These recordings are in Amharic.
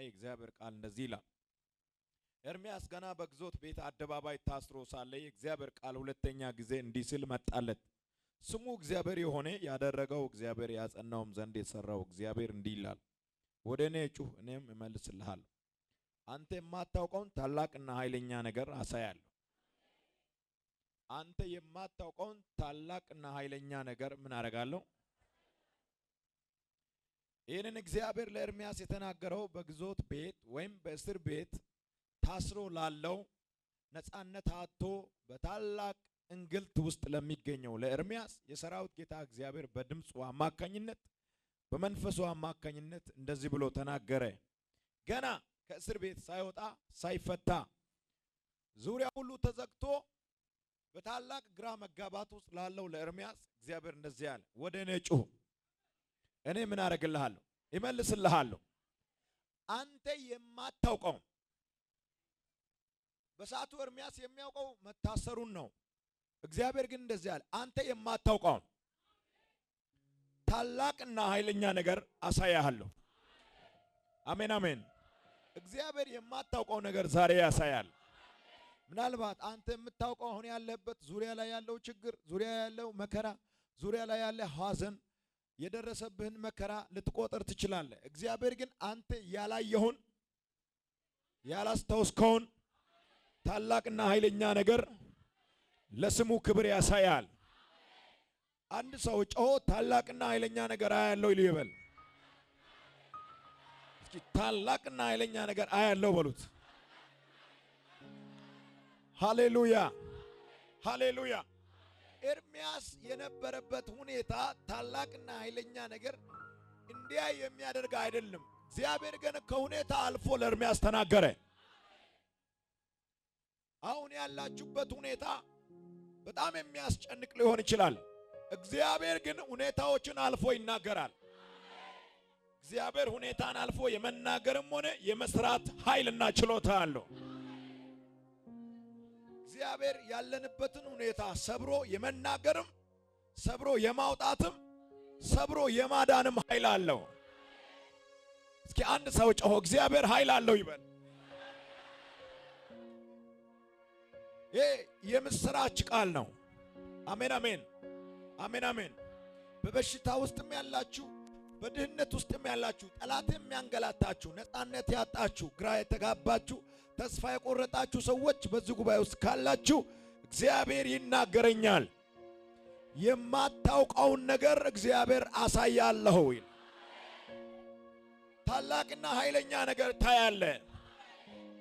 የእግዚአብሔር ቃል እንደዚህ ይላል። ኤርምያስ ገና በግዞት ቤት አደባባይ ታስሮ ሳለ የእግዚአብሔር ቃል ሁለተኛ ጊዜ እንዲህ ሲል መጣለት። ስሙ እግዚአብሔር የሆነ ያደረገው እግዚአብሔር ያጸናውም ዘንድ የሰራው እግዚአብሔር እንዲህ ይላል፣ ወደ እኔ ጩህ እኔም እመልስልሃለሁ፣ አንተ የማታውቀውን ታላቅና ኃይለኛ ነገር አሳያለሁ። አንተ የማታውቀውን ታላቅና ኃይለኛ ነገር ምን አደርጋለሁ? ይህንን እግዚአብሔር ለኤርምያስ የተናገረው በግዞት ቤት ወይም በእስር ቤት ታስሮ ላለው ነፃነት አጥቶ በታላቅ እንግልት ውስጥ ለሚገኘው ለኤርምያስ የሰራዊት ጌታ እግዚአብሔር በድምፁ አማካኝነት በመንፈሱ አማካኝነት እንደዚህ ብሎ ተናገረ። ገና ከእስር ቤት ሳይወጣ ሳይፈታ ዙሪያ ሁሉ ተዘግቶ በታላቅ ግራ መጋባት ውስጥ ላለው ለኤርምያስ እግዚአብሔር እንደዚህ ያለ፣ ወደ እኔ ጩህ እኔ ምን አደርግልሃለሁ? ይመልስልሃለሁ። አንተ የማታውቀው በሰዓቱ ኤርምያስ የሚያውቀው መታሰሩን ነው። እግዚአብሔር ግን እንደዚህ ያለ፣ አንተ የማታውቀው ታላቅና ኃይለኛ ነገር አሳያለሁ። አሜን አሜን። እግዚአብሔር የማታውቀው ነገር ዛሬ ያሳያል። ምናልባት አንተ የምታውቀው አሁን ያለበት ዙሪያ ላይ ያለው ችግር፣ ዙሪያ ያለው መከራ፣ ዙሪያ ላይ ያለ ሐዘን፣ የደረሰብህን መከራ ልትቆጥር ትችላለህ። እግዚአብሔር ግን አንተ ያላየውን ያላስተውስከውን ታላቅና ኃይለኛ ነገር ለስሙ ክብር ያሳያል። አንድ ሰው ጮሆ ታላቅና ኃይለኛ ነገር አያለው ይበል። እስኪ ታላቅና ኃይለኛ ነገር አያለው በሉት። ሃሌሉያ ሃሌሉያ። ኤርምያስ የነበረበት ሁኔታ ታላቅና ኃይለኛ ነገር እንዲያ የሚያደርግ አይደለም። እግዚአብሔር ግን ከሁኔታ አልፎ ለኤርምያስ ተናገረ። አሁን ያላችሁበት ሁኔታ በጣም የሚያስጨንቅ ሊሆን ይችላል። እግዚአብሔር ግን ሁኔታዎችን አልፎ ይናገራል። እግዚአብሔር ሁኔታን አልፎ የመናገርም ሆነ የመስራት ኃይልና ችሎታ አለው። እግዚአብሔር ያለንበትን ሁኔታ ሰብሮ የመናገርም ሰብሮ የማውጣትም ሰብሮ የማዳንም ኃይል አለው። እስኪ አንድ ሰው ጮሆ እግዚአብሔር ኃይል አለው ይበል። ይሄ የምስራች ቃል ነው። አሜን አሜን አሜን አሜን። በበሽታ ውስጥም ያላችሁ፣ በድህነት ውስጥም ያላችሁ፣ ጠላት የሚያንገላታችሁ፣ ነፃነት ያጣችሁ፣ ግራ የተጋባችሁ፣ ተስፋ የቆረጣችሁ ሰዎች በዚህ ጉባኤ ውስጥ ካላችሁ እግዚአብሔር ይናገረኛል። የማታውቀውን ነገር እግዚአብሔር አሳያለሁ ይል። ታላቅና ኃይለኛ ነገር ታያለ።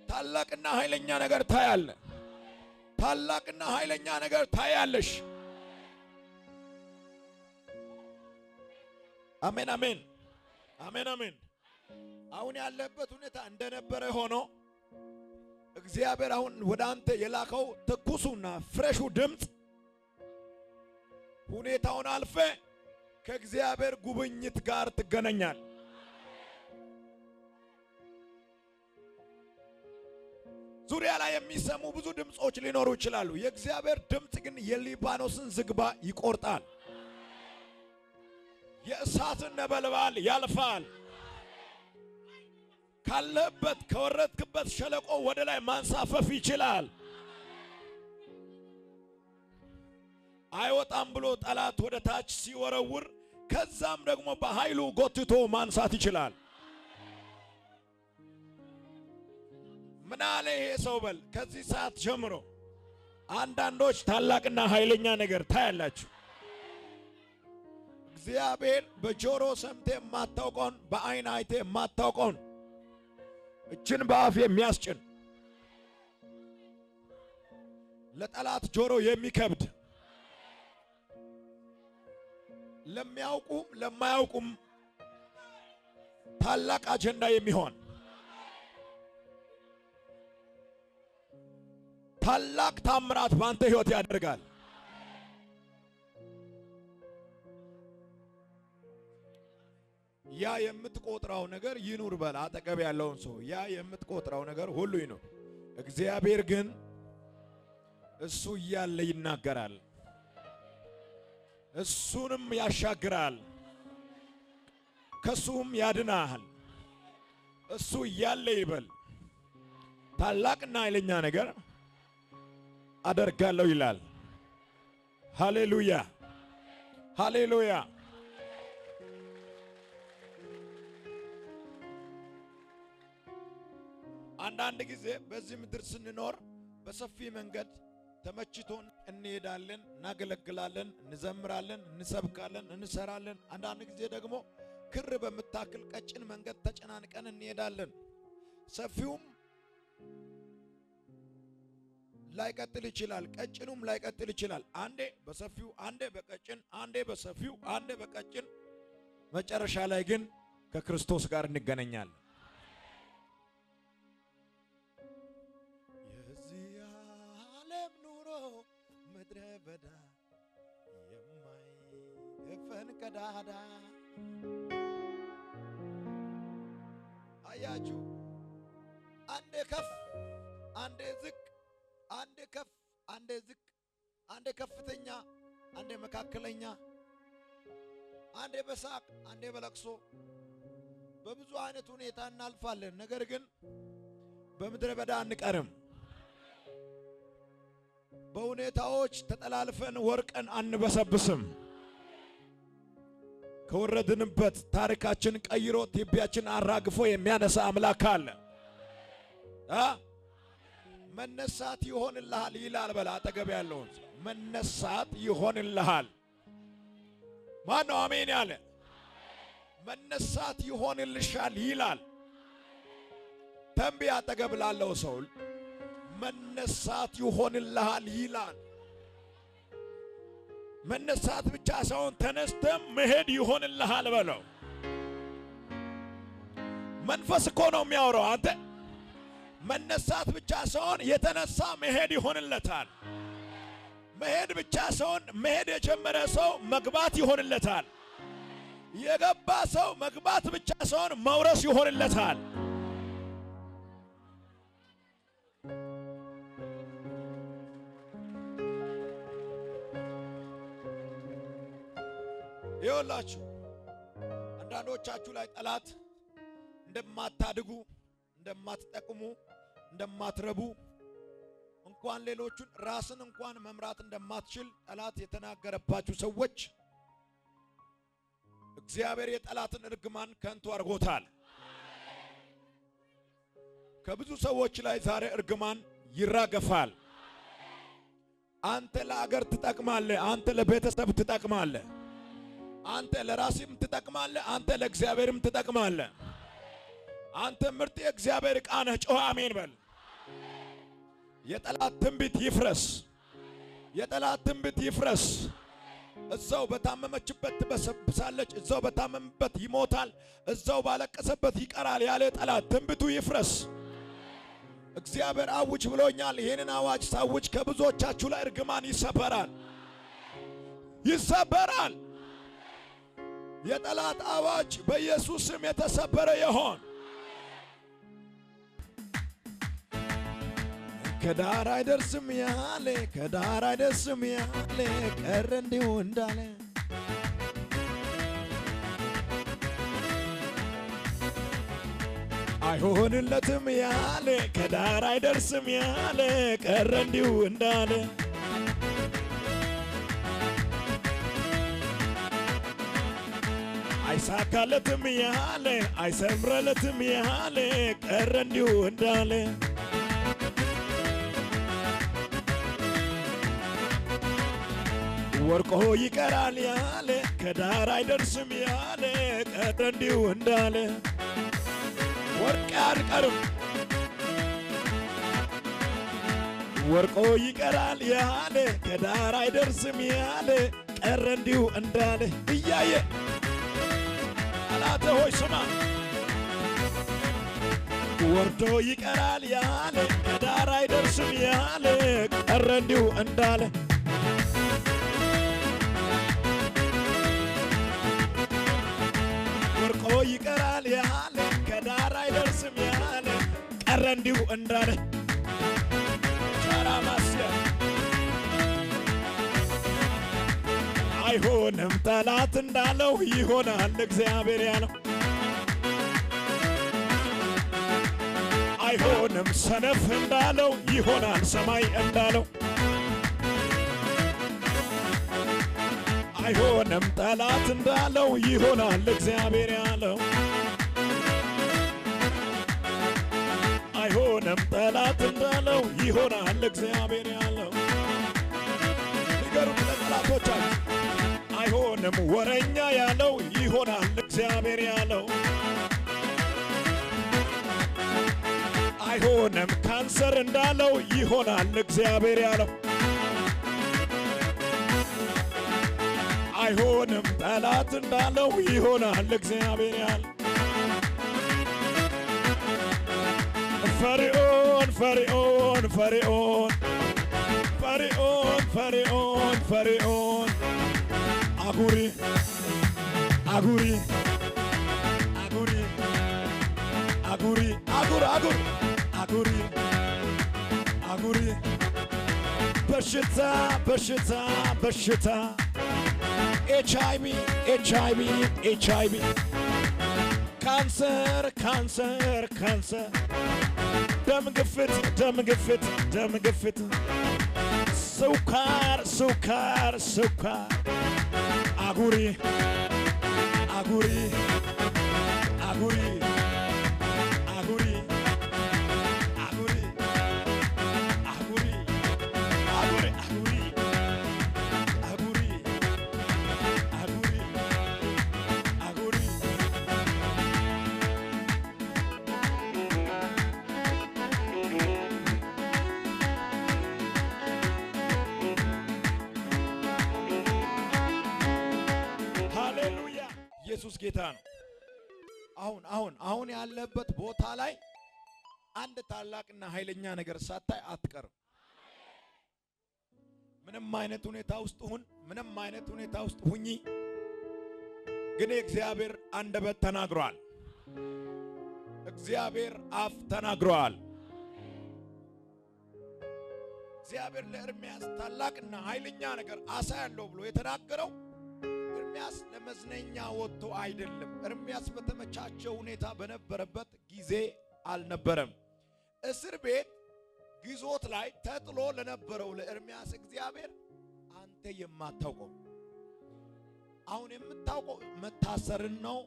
ታላቅና ኃይለኛ ነገር ታያለ። ታላቅና ኃይለኛ ነገር ታያለሽ። አሜን አሜን አሜን አሜን። አሁን ያለበት ሁኔታ እንደነበረ ሆኖ እግዚአብሔር አሁን ወደ አንተ የላከው ትኩሱና ፍሬሹ ድምፅ ሁኔታውን አልፈ ከእግዚአብሔር ጉብኝት ጋር ትገናኛል። ዙሪያ ላይ የሚሰሙ ብዙ ድምጾች ሊኖሩ ይችላሉ። የእግዚአብሔር ድምፅ ግን የሊባኖስን ዝግባ ይቆርጣል። የእሳትን ነበልባል ያልፋል። ካለበት ከወረድክበት ሸለቆ ወደ ላይ ማንሳፈፍ ይችላል። አይወጣም ብሎ ጠላት ወደ ታች ሲወረውር ከዛም ደግሞ በኃይሉ ጎትቶ ማንሳት ይችላል። ምን አለ ይሄ ሰው በል። ከዚህ ሰዓት ጀምሮ አንዳንዶች ታላቅና ኃይለኛ ነገር ታያላችሁ። እግዚአብሔር በጆሮ ሰምቴ የማታውቀውን በአይን አይቴ የማታውቀውን እችን በአፍ የሚያስጭን ለጠላት ጆሮ የሚከብድ ለሚያውቁም ለማያውቁም ታላቅ አጀንዳ የሚሆን ታላቅ ታምራት ባንተ ሕይወት ያደርጋል። ያ የምትቆጥረው ነገር ይኑር በል። አጠገብ ያለውን ሰው ያ የምትቆጥረው ነገር ሁሉ ይኑር። እግዚአብሔር ግን እሱ እያለ ይናገራል። እሱንም ያሻግራል፣ ከሱም ያድናል፣ እሱ እያለ ይበል ታላቅና ኃይለኛ ነገር አደርጋለሁ ይላል። ሃሌሉያ ሃሌሉያ። አንዳንድ ጊዜ በዚህ ምድር ስንኖር በሰፊ መንገድ ተመችቶን እንሄዳለን፣ እናገለግላለን፣ እንዘምራለን፣ እንሰብካለን፣ እንሰራለን። አንዳንድ ጊዜ ደግሞ ክር በምታክል ቀጭን መንገድ ተጨናንቀን እንሄዳለን። ሰፊውም ላይቀጥል ይችላል፣ ቀጭኑም ላይቀጥል ይችላል። አንዴ በሰፊው፣ አንዴ በቀጭን፣ አንዴ በሰፊው፣ አንዴ በቀጭን፣ መጨረሻ ላይ ግን ከክርስቶስ ጋር እንገናኛለን። የዚህ ዓለም ኑሮ ምድረ በዳ የማይደፈን ቀዳዳ። አያችሁ፣ አንዴ ከፍ አንዴ ዝቅ፣ አንዴ ከፍ አንዴ ዝቅ፣ አንዴ ከፍተኛ አንዴ መካከለኛ፣ አንዴ በሳቅ አንዴ በለቅሶ፣ በብዙ አይነት ሁኔታ እናልፋለን። ነገር ግን በምድረ በዳ አንቀርም። በሁኔታዎች ተጠላልፈን ወርቀን አንበሰብስም። ከወረድንበት ታሪካችን ቀይሮ ትቢያችን አራግፎ የሚያነሳ አምላክ አለ። መነሳት ይሆንልሃል ይላል። በላ አጠገብ ያለውን መነሳት ይሆንልሃል። ማን ነው አሜን ያለ? መነሳት ይሆንልሻል ይላል። ተንቢ አጠገብ ላለው ሰው መነሳት ይሆንልሃል ይላል። መነሳት ብቻ ሳይሆን ተነስተም መሄድ ይሆንልሃል በለው። መንፈስ እኮ ነው የሚያወራው። አንተ መነሳት ብቻ ሳይሆን የተነሳ መሄድ ይሆንለታል። መሄድ ብቻ ሳይሆን መሄድ የጀመረ ሰው መግባት ይሆንለታል። የገባ ሰው መግባት ብቻ ሳይሆን መውረስ ይሆንለታል። ይኸውላችሁ አንዳንዶቻችሁ ላይ ጠላት እንደማታድጉ፣ እንደማትጠቅሙ፣ እንደማትረቡ እንኳን ሌሎቹን ራስን እንኳን መምራት እንደማትችል ጠላት የተናገረባችሁ ሰዎች እግዚአብሔር የጠላትን እርግማን ከንቱ አድርጎታል። ከብዙ ሰዎች ላይ ዛሬ እርግማን ይራገፋል። አንተ ለአገር ትጠቅማለህ፣ አንተ ለቤተሰብ ትጠቅማለህ፣ አንተ ለራስህም ትጠቅማለህ፣ አንተ ለእግዚአብሔርም ትጠቅማለህ። አንተ ምርጥ የእግዚአብሔር ዕቃ ነህ። ጮኸ አሜን በል። የጠላት ትንቢት ይፍረስ፣ የጠላት ትንቢት ይፍረስ። እዛው በታመመችበት ትበሰብሳለች፣ እዛው በታመመበት ይሞታል፣ እዛው ባለቀሰበት ይቀራል ያለ ጠላት ትንቢቱ ይፍረስ። እግዚአብሔር አውጅ ብሎኛል። ይህንን አዋጅ ሳውጅ ከብዙዎቻችሁ ላይ እርግማን ይሰበራል፣ ይሰበራል። የጠላት አዋጅ በኢየሱስ ስም የተሰበረ ይሆን። ከዳር አይደርስም ያለ፣ ከዳር አይደርስም ያለ ቀረ እንዲሁ እንዳለ፣ አይሆንለትም ያለ፣ ከዳር አይደርስም ያለ ቀረ እንዲሁ እንዳለ፣ አይሳካለትም ያለ፣ አይሰምረለትም ያለ ቀረ እንዲሁ እንዳለ፣ ወርቆ ይቀራል ያለ፣ ከዳር አይደርስም ያለ ቀረ እንዲሁ እንዳለ። ወርቅ አይቀርም፣ ወርቆ ይቀራል ያለ፣ ከዳር አይደርስም ያለ ቀረ እንዲሁ እንዳለ። እያየ ጠላቴ ሆይ ስማ፣ ወርዶ ይቀራል ያለ፣ ከዳር አይደርስም ያለ ቀረ እንዲሁ እንዳለ። ወርቆ ይቀራል ያለ፣ ከዳር አይደርስም ያለ ቀረ እንዲሁ እንዳለ። ቻራማስያ አይሆንም ጠላት እንዳለው ይሆናል እግዚአብሔር ያለው። አይሆንም ሰነፍ እንዳለው ይሆናል ሰማይ እንዳለው አይሆንም ጠላት እንዳለው ይሆናል እግዚአብሔር ያለው አይሆንም ጠላት እንዳለው ይሆናል እግዚአብሔር ያለው ንገሩት ለጠላቶቻችሁ አይሆንም ወረኛ ያለው ይሆናል እግዚአብሔር ያለው አይሆንም ካንሰር እንዳለው ይሆናል እግዚአብሔር ያለው አይሆንም ጠላት እንዳለው ይሆናል እግዚአብሔር ያለው ፈርዖን ፈርዖን ፈርዖን ፈርዖን ፈርዖን ፈርዖን አጉሪ አጉሪ አጉሪ አጉሪ አጉር አጉር አጉሪ አጉሪ በሽታ በሽታ በሽታ HIV ካንሰር ካንሰር ካንሰር ደም ግፊት ስኳር ስኳር ስኳር አጉሪ አጉሪ አጉሪ አጉሪ አጉሪ አጉሪ አጉሪ አጉሪ አጉሪ አጉሪ ሃሌሉያ ኢየሱስ ጌታ ነው። አሁን ያለበት ቦታ ላይ አንድ ታላቅና ኃይለኛ ነገር ሳታይ አትቀርም። ምንም አይነት ሁኔታ ውስጥ ሁን፣ ምንም አይነት ሁኔታ ውስጥ ሁኚ፣ ግን እግዚአብሔር አንደበት ተናግሯል። እግዚአብሔር አፍ ተናግሯል። እግዚአብሔር ለኤርምያስ ታላቅና ኃይለኛ ነገር አሳያለሁ ብሎ የተናገረው ኤርምያስ ለመዝነኛ ወጥቶ አይደለም። ኤርምያስ በተመቻቸው ሁኔታ በነበረበት ጊዜ አልነበረም። እስር ቤት ግዞት ላይ ተጥሎ ለነበረው ለኤርምያስ እግዚአብሔር አንተ የማታውቀው አሁን የምታውቀው መታሰርን ነው።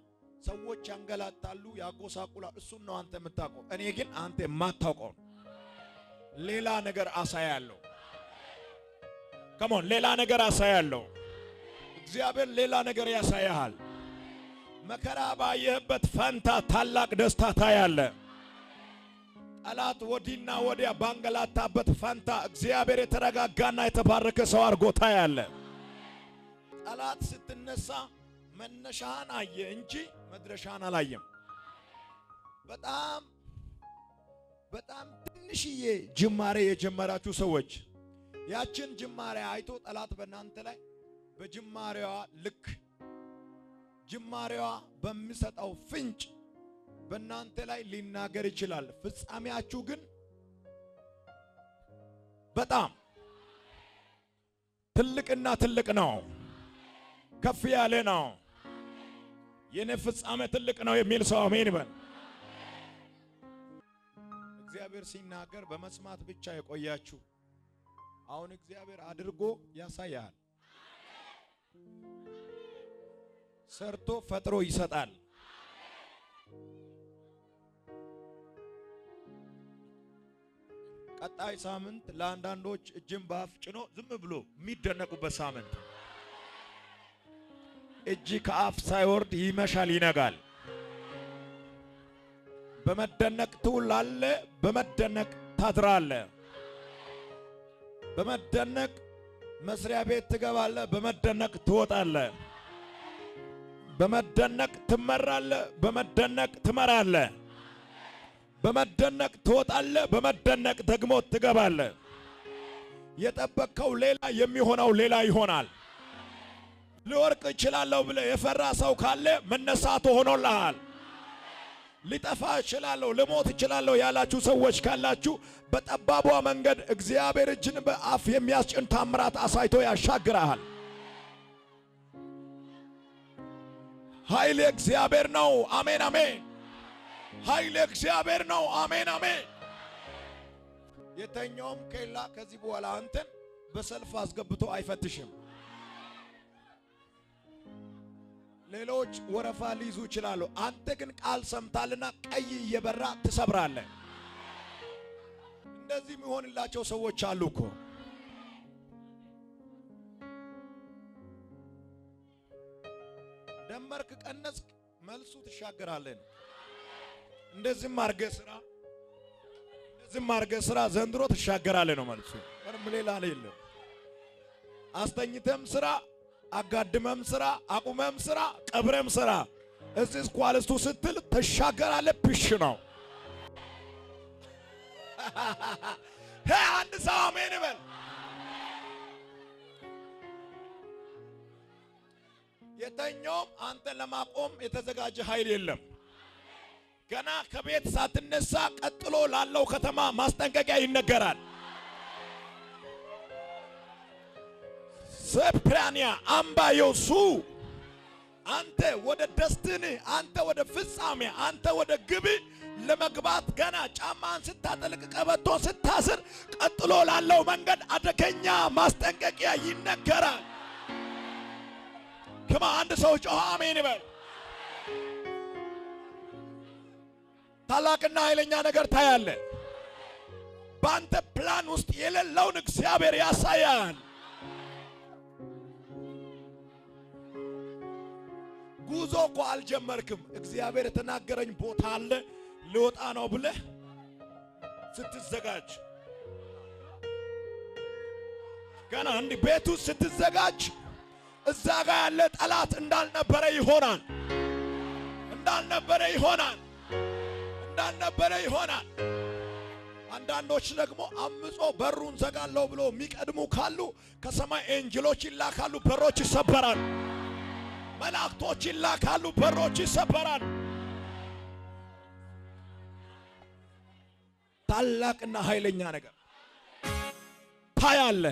ሰዎች ያንገላታሉ፣ ያጎሳቁላሉ። እሱን ነው አንተ የምታውቀው። እኔ ግን አንተ የማታውቀው ሌላ ነገር አሳያለሁ። ከሞን ሌላ ነገር አሳያለሁ። እግዚአብሔር ሌላ ነገር ያሳያል። መከራ ባየህበት ፈንታ ታላቅ ደስታ ታያለ። ጠላት ወዲና ወዲያ ባንገላታበት ፈንታ እግዚአብሔር የተረጋጋና የተባረከ ሰው አድርጎ ታያለ። ጠላት ስትነሳ መነሻህን አየ እንጂ መድረሻህን አላየም። በጣም ትንሽዬ ጅማሬ የጀመራችሁ ሰዎች ያችን ጅማሬ አይቶ ጠላት በእናንተ ላይ በጅማሬዋ ልክ ጅማሬዋ በሚሰጠው ፍንጭ በእናንተ ላይ ሊናገር ይችላል። ፍጻሜያችሁ ግን በጣም ትልቅና ትልቅ ነው፣ ከፍ ያለ ነው። የኔ ፍጻሜ ትልቅ ነው የሚል ሰው አሜን ይበል። እግዚአብሔር ሲናገር በመስማት ብቻ የቆያችሁ አሁን እግዚአብሔር አድርጎ ያሳያል። ሰርቶ ፈጥሮ ይሰጣል። ቀጣይ ሳምንት ለአንዳንዶች እጅን በአፍ ጭኖ ዝም ብሎ የሚደነቁበት ሳምንት። እጅ ከአፍ ሳይወርድ ይመሻል ይነጋል። በመደነቅ ትውላለህ፣ በመደነቅ ታድራለህ። በመደነቅ መስሪያ ቤት ትገባለህ፣ በመደነቅ ትወጣለህ። በመደነቅ ትመራለህ፣ በመደነቅ ትመራለህ። በመደነቅ ትወጣለህ፣ በመደነቅ ደግሞ ትገባለህ። የጠበቅከው ሌላ የሚሆነው ሌላ ይሆናል። ልወርቅ እችላለሁ ብለህ የፈራ ሰው ካለ መነሳት ሆኖልሃል። ሊጠፋ እችላለሁ፣ ልሞት እችላለሁ ያላችሁ ሰዎች ካላችሁ በጠባቧ መንገድ እግዚአብሔር እጅን በአፍ የሚያስጭን ታምራት አሳይቶ ያሻግራል። ኃይል እግዚአብሔር ነው። አሜን አሜን። ኃይል እግዚአብሔር ነው። አሜን አሜን። የተኛውም ኬላ ከዚህ በኋላ አንተን በሰልፍ አስገብቶ አይፈትሽም። ሌሎች ወረፋ ሊይዙ ይችላሉ። አንተ ግን ቃል ሰምታልና ቀይ እየበራ ትሰብራለህ። እንደዚህ የሚሆንላቸው ሰዎች አሉ እኮ። ደመርክ፣ ቀነስክ፣ መልሱ ትሻገራለህ። እንደዚህም አድርገህ ስራ፣ እንደዚህም አድርገህ ስራ፣ ዘንድሮ ትሻገራለህ ነው መልሱ። ምንም ሌላ የለም። አስተኝተም ስራ፣ አጋድመም ስራ፣ አቁመም ስራ፣ ቀብረም ስራ፣ እዚህ ኳልስቱ ስትል ትሻገራለህ። ፒሽ ነው። አንድ ሰው አሜን ይበል። የተኛውም አንተ ለማቆም የተዘጋጀ ኃይል የለም። ገና ከቤት ሳትነሳ ቀጥሎ ላለው ከተማ ማስጠንቀቂያ ይነገራል። ሰፕራኒያ አምባዮሱ አንተ ወደ ደስቲኒ፣ አንተ ወደ ፍጻሜ፣ አንተ ወደ ግብ ለመግባት ገና ጫማን ስታጠልቅ፣ ቀበቶ ስታስር ቀጥሎ ላለው መንገድ አደገኛ ማስጠንቀቂያ ይነገራል። ከማ አንድ ሰው ጮኸ አሜን ይበል። ታላቅና ኃይለኛ ነገር ታያለ። በአንተ ፕላን ውስጥ የሌለውን እግዚአብሔር ያሳያል። ጉዞ እኮ አልጀመርክም። እግዚአብሔር የተናገረኝ ቦታ አለ ልወጣ ነው ብለህ ስትዘጋጅ፣ ገና እንዲህ ቤቱ ስትዘጋጅ እዛ ጋር ያለ ጠላት እንዳልነበረ ይሆናል። እንዳልነበረ ይሆናል። እንዳልነበረ ይሆናል። አንዳንዶች ደግሞ አምጾ በሩን ዘጋለሁ ብሎ የሚቀድሙ ካሉ ከሰማይ ኤንጅሎች ይላካሉ፣ በሮች ይሰበራሉ። መላእክቶች ይላካሉ፣ በሮች ይሰበራሉ። ታላቅና ኃይለኛ ነገር ታያለ።